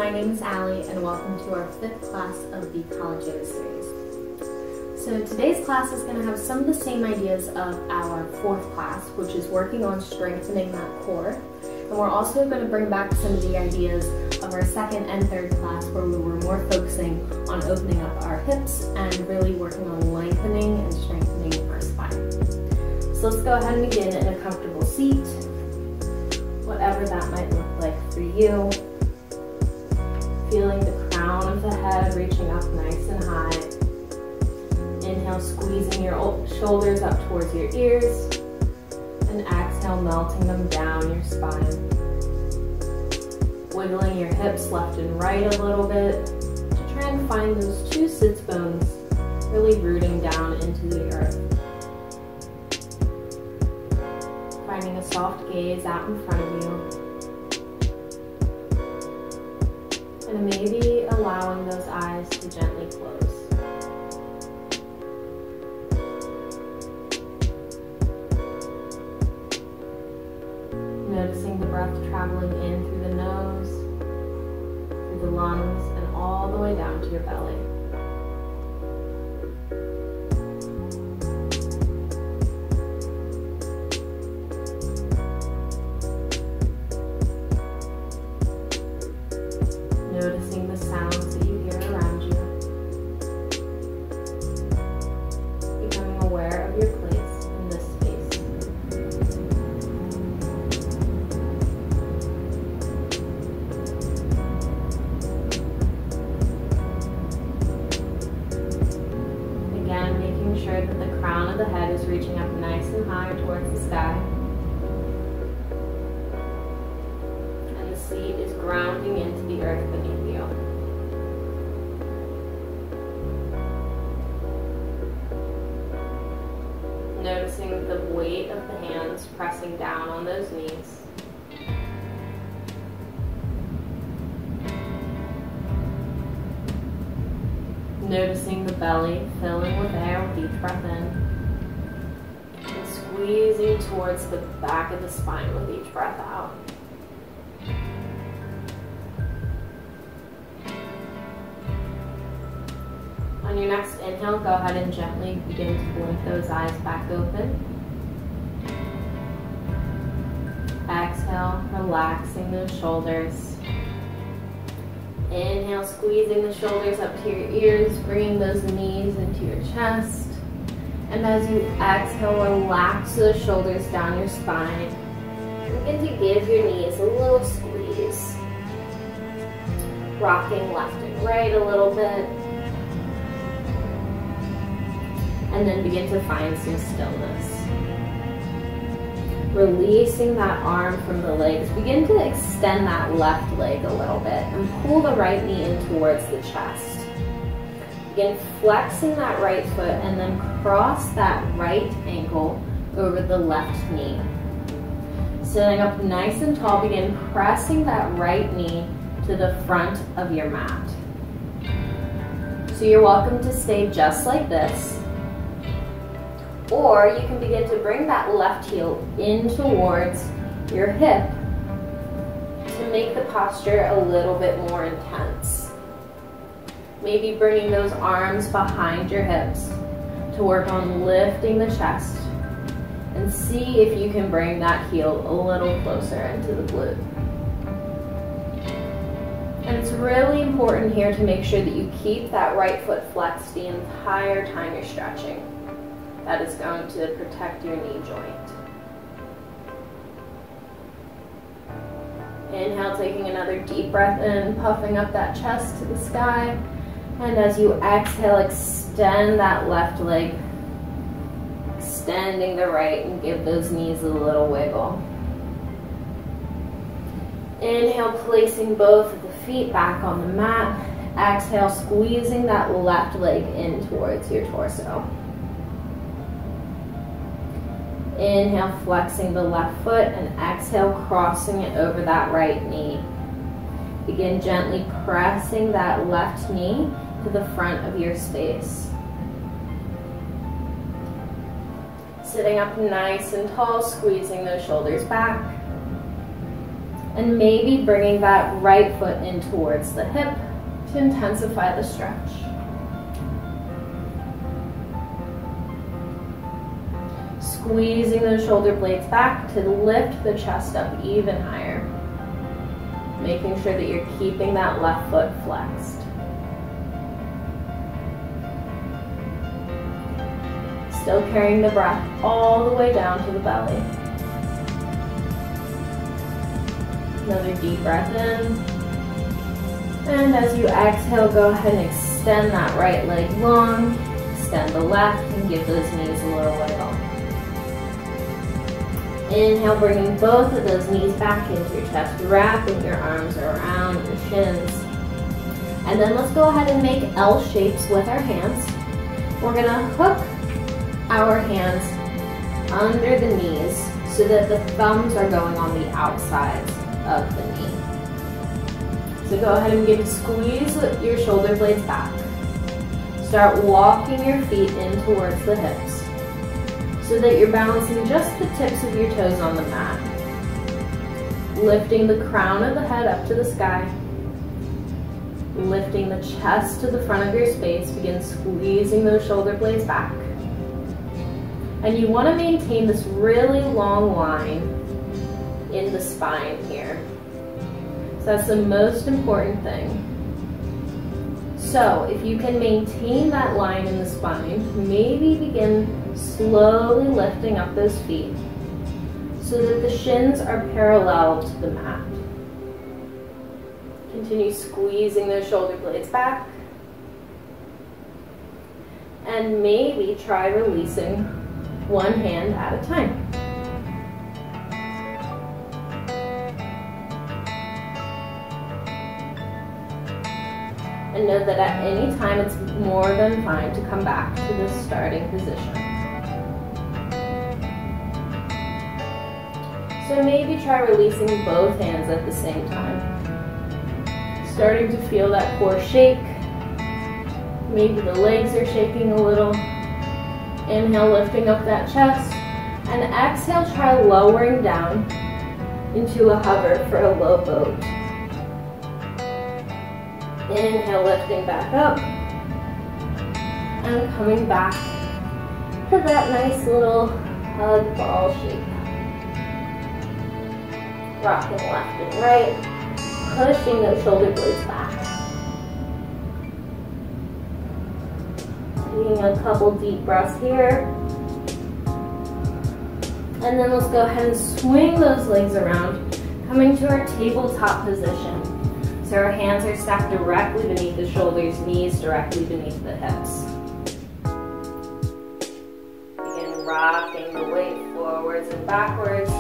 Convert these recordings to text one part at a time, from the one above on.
my name is Allie and welcome to our 5th class of the College Yoga series. So today's class is going to have some of the same ideas of our 4th class, which is working on strengthening that core. And we're also going to bring back some of the ideas of our 2nd and 3rd class where we were more focusing on opening up our hips and really working on lengthening and strengthening our spine. So let's go ahead and begin in a comfortable seat, whatever that might look like for you. Feeling the crown of the head reaching up nice and high. Inhale, squeezing your shoulders up towards your ears. And exhale, melting them down your spine. Wiggling your hips left and right a little bit to try and find those 2 sits bones really rooting down into the earth. Finding a soft gaze out in front of you. And maybe allowing those eyes to gently close. Noticing the breath traveling in through the nose, through the lungs, and all the way down to your belly. Noticing the sounds that you hear around you. Becoming aware of your place in this space. Again, making sure that the crown of the head is reaching up nice and high towards the sky. Seat is grounding into the earth beneath you. Noticing the weight of the hands pressing down on those knees. Noticing the belly filling with air with each breath in. And squeezing towards the back of the spine with each breath out. On your next inhale, go ahead and gently begin to blink those eyes back open. Exhale, relaxing those shoulders. Inhale, squeezing the shoulders up to your ears, bringing those knees into your chest. And as you exhale, relax those shoulders down your spine. Begin to give your knees a little squeeze. Rocking left and right a little bit. And then begin to find some stillness. Releasing that arm from the legs. Begin to extend that left leg a little bit and pull the right knee in towards the chest. Begin flexing that right foot and then cross that right ankle over the left knee. Sitting up nice and tall, begin pressing that right knee to the front of your mat. So you're welcome to stay just like this. Or you can begin to bring that left heel in towards your hip to make the posture a little bit more intense. Maybe bringing those arms behind your hips to work on lifting the chest and see if you can bring that heel a little closer into the glute. And it's really important here to make sure that you keep that right foot flexed the entire time you're stretching. That is going to protect your knee joint. Inhale, taking another deep breath in, puffing up that chest to the sky. And as you exhale, extend that left leg, extending the right, and give those knees a little wiggle. Inhale, placing both of the feet back on the mat. Exhale, squeezing that left leg in towards your torso. Inhale, flexing the left foot, and exhale, crossing it over that right knee. Begin gently pressing that left knee to the front of your space. Sitting up nice and tall, squeezing those shoulders back. And maybe bringing that right foot in towards the hip to intensify the stretch. Squeezing those shoulder blades back to lift the chest up even higher. Making sure that you're keeping that left foot flexed. Still carrying the breath all the way down to the belly. Another deep breath in. And as you exhale, go ahead and extend that right leg long. Extend the left and give those knees a little wiggle. Inhale, bringing both of those knees back into your chest, wrapping your arms around your shins. And then let's go ahead and make L shapes with our hands. We're gonna hook our hands under the knees so that the thumbs are going on the outsides of the knee. So go ahead and begin to squeeze your shoulder blades back. Start walking your feet in towards the hips, so that you're balancing just the tips of your toes on the mat. Lifting the crown of the head up to the sky. Lifting the chest to the front of your space. Begin squeezing those shoulder blades back. And you want to maintain this really long line in the spine here. So that's the most important thing. So if you can maintain that line in the spine, maybe begin slowly lifting up those feet so that the shins are parallel to the mat. Continue squeezing those shoulder blades back. And maybe try releasing one hand at a time. And know that at any time it's more than fine to come back to this starting position. So maybe try releasing both hands at the same time. Starting to feel that core shake. Maybe the legs are shaking a little. Inhale, lifting up that chest. And exhale, try lowering down into a hover for a low boat. Inhale, lifting back up. And coming back to that nice little hug ball shape. Rocking left and right, pushing those shoulder blades back. Taking a couple deep breaths here. And then let's go ahead and swing those legs around, coming to our tabletop position. So our hands are stacked directly beneath the shoulders, knees directly beneath the hips. Begin rocking the weight forwards and backwards,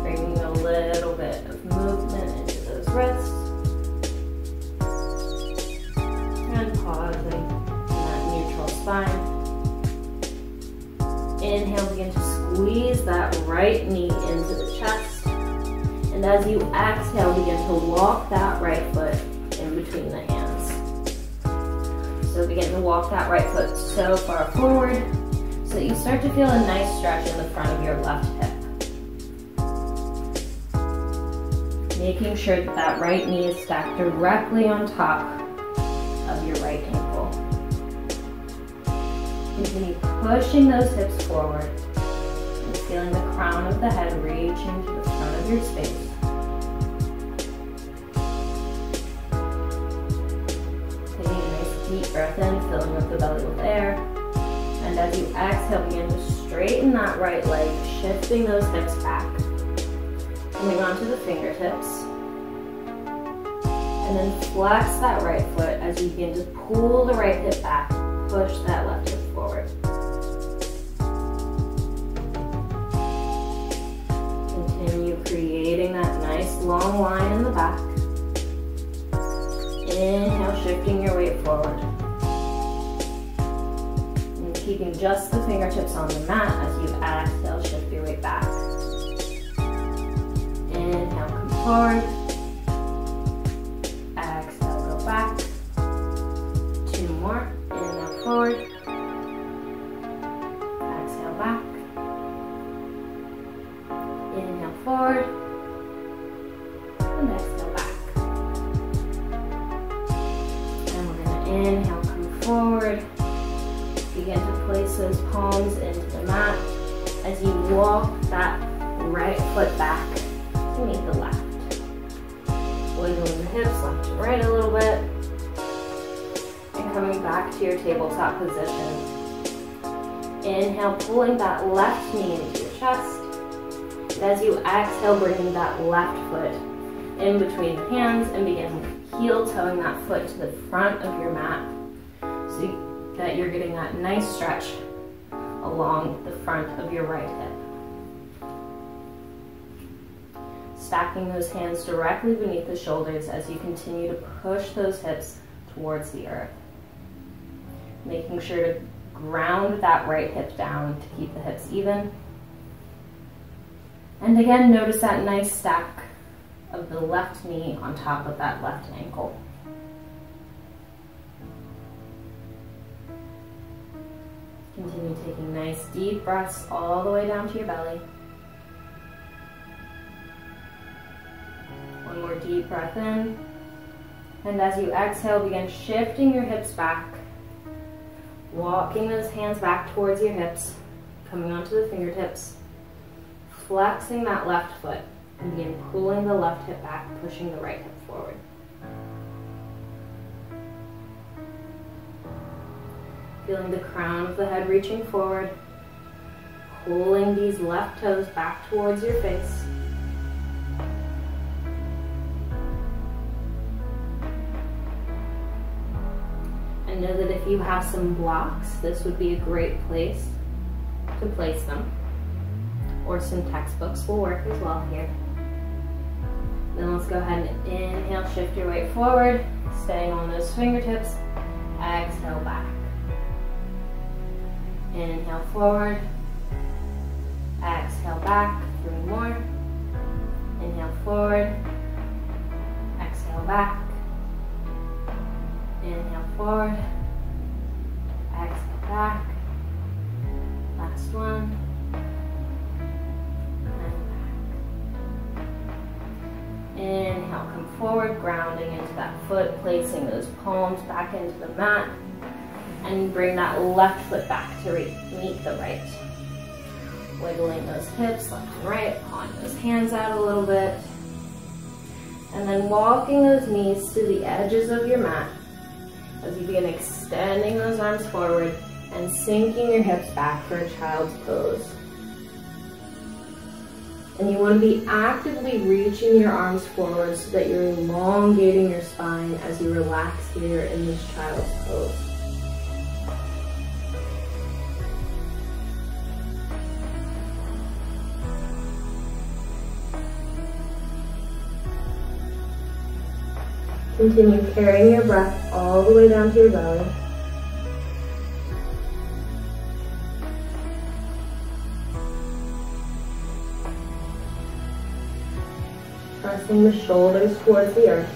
bringing a little bit of movement into those wrists. And pausing in that neutral spine. Inhale, begin to squeeze that right knee into the chest. And as you exhale, begin to walk that right foot in between the hands. So begin to walk that right foot so far forward so that you start to feel a nice stretch in the front of your left hip. Making sure that that right knee is stacked directly on top of your right ankle. Continue pushing those hips forward and feeling the crown of the head reaching to the front of your space. Taking a nice deep breath in, filling up the belly with air. And as you exhale, begin to straighten that right leg, shifting those hips back. Coming onto the fingertips. And then flex that right foot as you begin to pull the right hip back, push that left hip forward. Continue creating that nice long line in the back. Inhale, shifting your weight forward. And keeping just the fingertips on the mat as you exhale, shift your weight back. Inhale, come forward. Exhale, go back. Two more. Inhale, forward. Exhale, back. Inhale, forward. and exhale back. And we're going to inhale, come forward. Begin to place those palms into the mat as you walk that right foot back to meet the left. Wiggling the hips left to right a little bit. And coming back to your tabletop position. Inhale, pulling that left knee into your chest. And as you exhale, bringing that left foot in between the hands and begin heel-toeing that foot to the front of your mat so that you're getting that nice stretch along the front of your right hip. Stacking those hands directly beneath the shoulders as you continue to push those hips towards the earth. Making sure to ground that right hip down to keep the hips even. And again, notice that nice stack of the left knee on top of that left ankle. Continue taking nice deep breaths all the way down to your belly. One more deep breath in. And as you exhale, begin shifting your hips back. Walking those hands back towards your hips, coming onto the fingertips, flexing that left foot, and begin pulling the left hip back, pushing the right hip forward. Feeling the crown of the head reaching forward, pulling these left toes back towards your face. And know that if you have some blocks, this would be a great place to place them. Or some textbooks will work as well here. Then let's go ahead and inhale, shift your weight forward, staying on those fingertips. Exhale back. Inhale forward. Exhale back. 3 more. Inhale forward. Exhale back. Inhale forward. Exhale back. Last one. Inhale, come forward, grounding into that foot, placing those palms back into the mat, and bring that left foot back to meet the right. Wiggling those hips left and right, pawing those hands out a little bit, and then walking those knees to the edges of your mat as you begin extending those arms forward and sinking your hips back for a child's pose. And you want to be actively reaching your arms forward so that you're elongating your spine as you relax here in this child's pose. Continue carrying your breath all the way down to your belly. Pressing the shoulders towards the earth.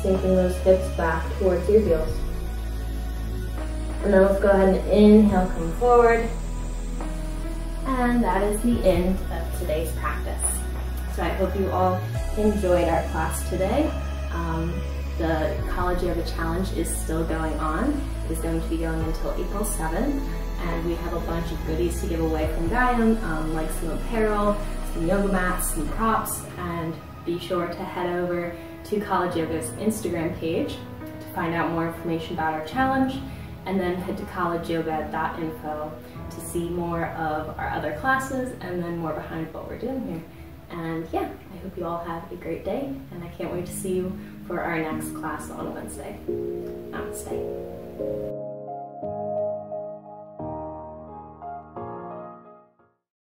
Sinking those hips back towards your heels. And then let's go ahead and inhale, come forward. And that is the end of today's practice. So I hope you all enjoyed our class today. The College Yoga Challenge is still going on. It's going to be going until April 7th. And we have a bunch of goodies to give away from Gaiam, like some apparel, some yoga mats, some props, and be sure to head over to College Yoga's Instagram page to find out more information about our challenge, and then head to collegeyoga.info to see more of our other classes and then more behind what we're doing here. And yeah, I hope you all have a great day, and I can't wait to see you for our next class on Wednesday. Namaste.